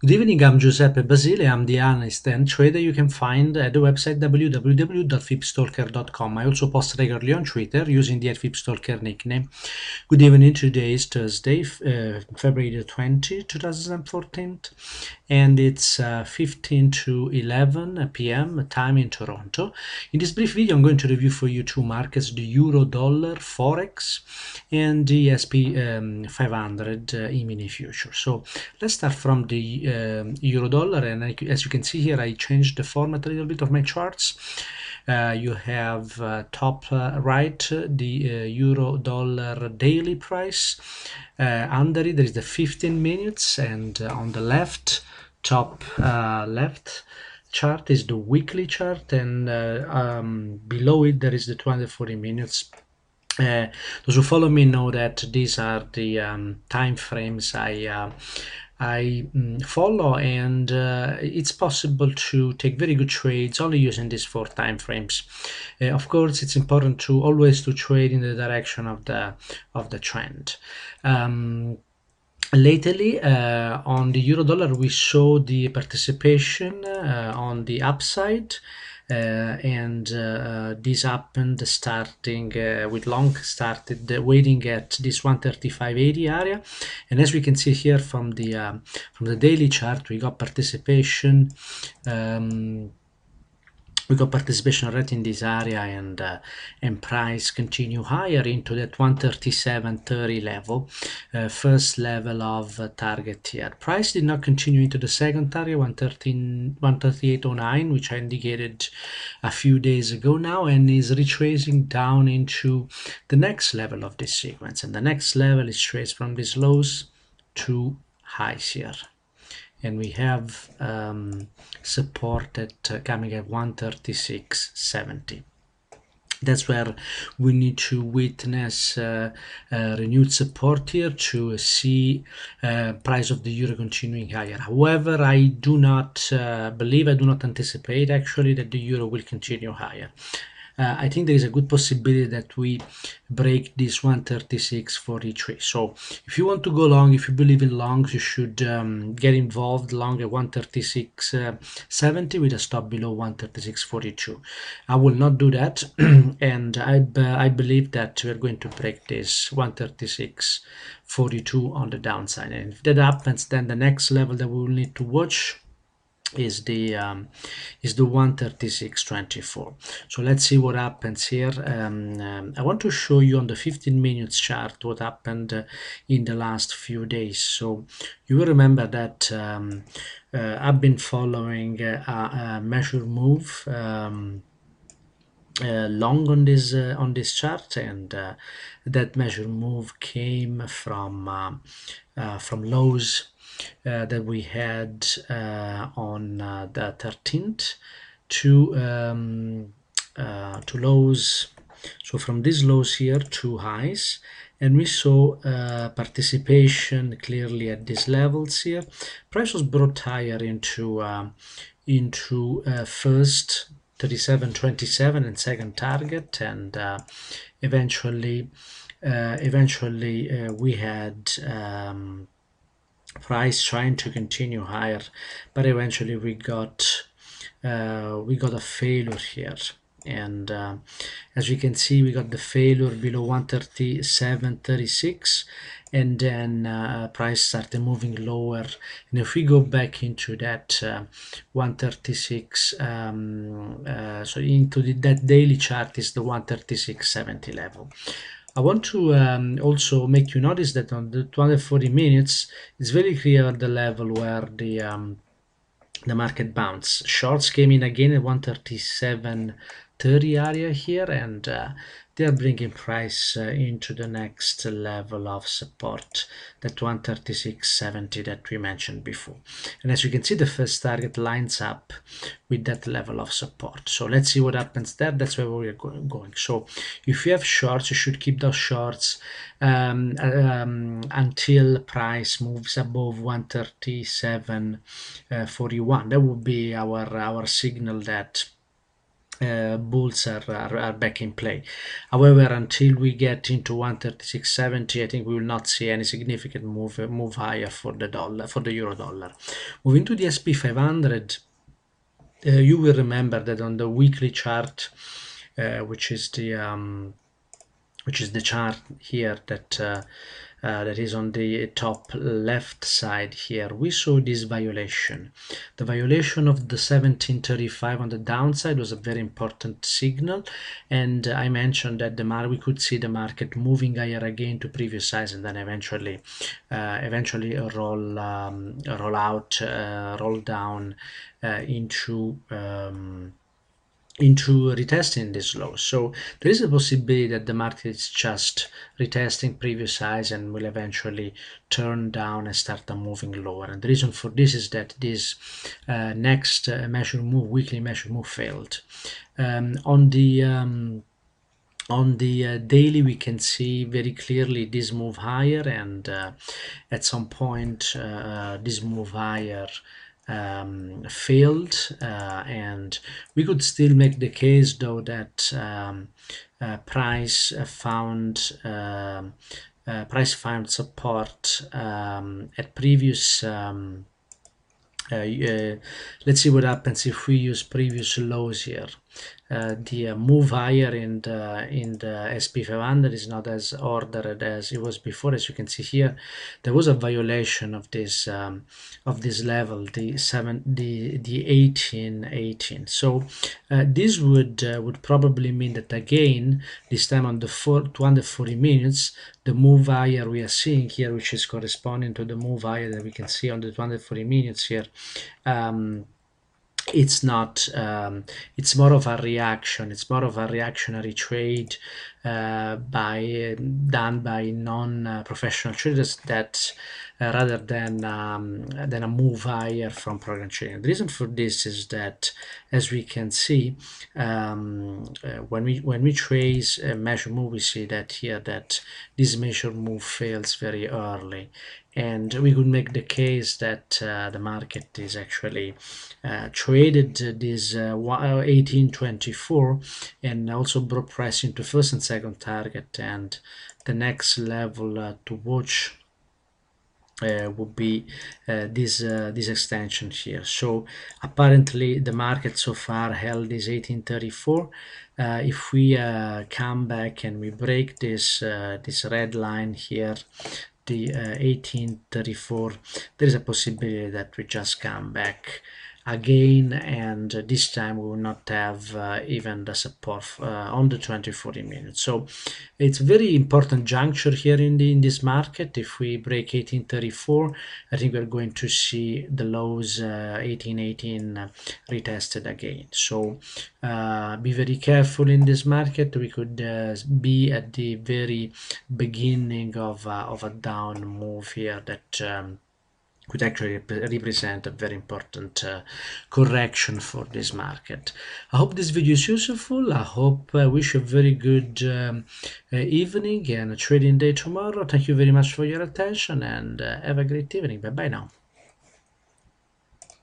Good evening, I'm Giuseppe Basile. I'm the analyst and trader you can find at the website www.fipstalker.com. I also post regularly on Twitter using the @fipstalker nickname. Good evening, today is Thursday, February the 20th, 2014, and it's 15 to 11 p.m. time in Toronto. In this brief video, I'm going to review for you two markets, the Euro-Dollar Forex and the S&P500 E-mini future. So let's start from the Euro-Dollar, and as you can see here, I changed the format a little bit of my charts. You have top right the Euro-Dollar daily price. Under it there is the 15 minutes, and on the left, top left chart is the weekly chart, and below it there is the 240 minutes. Those who follow me know that these are the time frames I follow, and it's possible to take very good trades only using these four time frames. Of course, it's important to always to trade in the direction of the trend. Lately, on the euro dollar, we saw the participation on the upside, and this happened starting with long started waiting at this 135.80 area, and as we can see here from the daily chart, we got participation. We got participation right in this area, and price continue higher into that 137.30 level, first level of target here. Price did not continue into the second target, 138.09, which I indicated a few days ago now, and is retracing down into the next level of this sequence, and the next level is traced from these lows to highs here. And we have support coming at 136.70. That's where we need to witness renewed support here to see price of the euro continuing higher. However, I do not believe, I do not anticipate actually that the euro will continue higher. I think there is a good possibility that we break this 136.43. So if you want to go long, if you believe in longs, you should get involved long at 136.70 with a stop below 136.42. I will not do that, and I believe that we're going to break this 136.42 on the downside. And if that happens, then the next level that we will need to watch is the 136.24. So let's see what happens here. I want to show you on the 15 minutes chart what happened in the last few days. So you will remember that I've been following a measure move long on this chart, and that measure move came from lows that we had on the 13th to lows. So from these lows here to highs, and we saw participation clearly at these levels here. Price was brought higher into first 37.27 and second target, and eventually we had price trying to continue higher, but eventually we got a failure here, and as you can see, we got the failure below 137.36, and then price started moving lower. And if we go back into that 136, so into that daily chart is the 136.70 level. I want to also make you notice that on the 240 minutes, it's very clear the level where the market bounced. Shorts came in again at 137.30 area here, and they are bringing price into the next level of support, that 136.70 that we mentioned before. And as you can see, the first target lines up with that level of support. So let's see what happens there. That's where we're going. So if you have shorts, you should keep those shorts until price moves above 137.41. That would be our signal that bulls are back in play. However, until we get into 136.70, I think we will not see any significant move higher for the dollar, for the euro dollar. Moving to the S&P 500, you will remember that on the weekly chart, which is the chart here that is on the top left side here, we saw this violation. The violation of the 1735 on the downside was a very important signal, and I mentioned that we could see the market moving higher again to previous highs, and then eventually roll down into retesting this low. So there is a possibility that the market is just retesting previous highs and will eventually turn down and start moving lower. And the reason for this is that this next weekly measure move failed. On the daily, we can see very clearly this move higher, and at some point this move higher failed, and we could still make the case though that price found support at previous let's see what happens if we use previous lows here. The move higher in the S&P 500 is not as ordered as it was before. As you can see here, there was a violation of this level, the 1818. So this would probably mean that again, this time on the 240 minutes, the move higher we are seeing here, which is corresponding to the move higher that we can see on the 240 minutes here, it's not it's more of a reaction. It's more of a reactionary trade done by non-professional traders that rather than a move higher from program trading. The reason for this is that, as we can see, when we trace a measure move, we see that here that this measure move fails very early, and we could make the case that the market is actually traded this 1824 and also brought price into first and second target, and the next level to watch would be this extension here. So apparently the market so far held this 1834. If we come back and we break this red line here, the 1834, there is a possibility that we just come back again, and this time we will not have even the support on the 20-40 minutes. So it's very important juncture here in this market. If we break 1834, I think we're going to see the lows 1818 retested again. So be very careful in this market. We could be at the very beginning of a down move here that could actually represent a very important correction for this market. I hope this video is useful. I hope I wish you a very good evening and a trading day tomorrow. Thank you very much for your attention, and have a great evening. Bye bye now.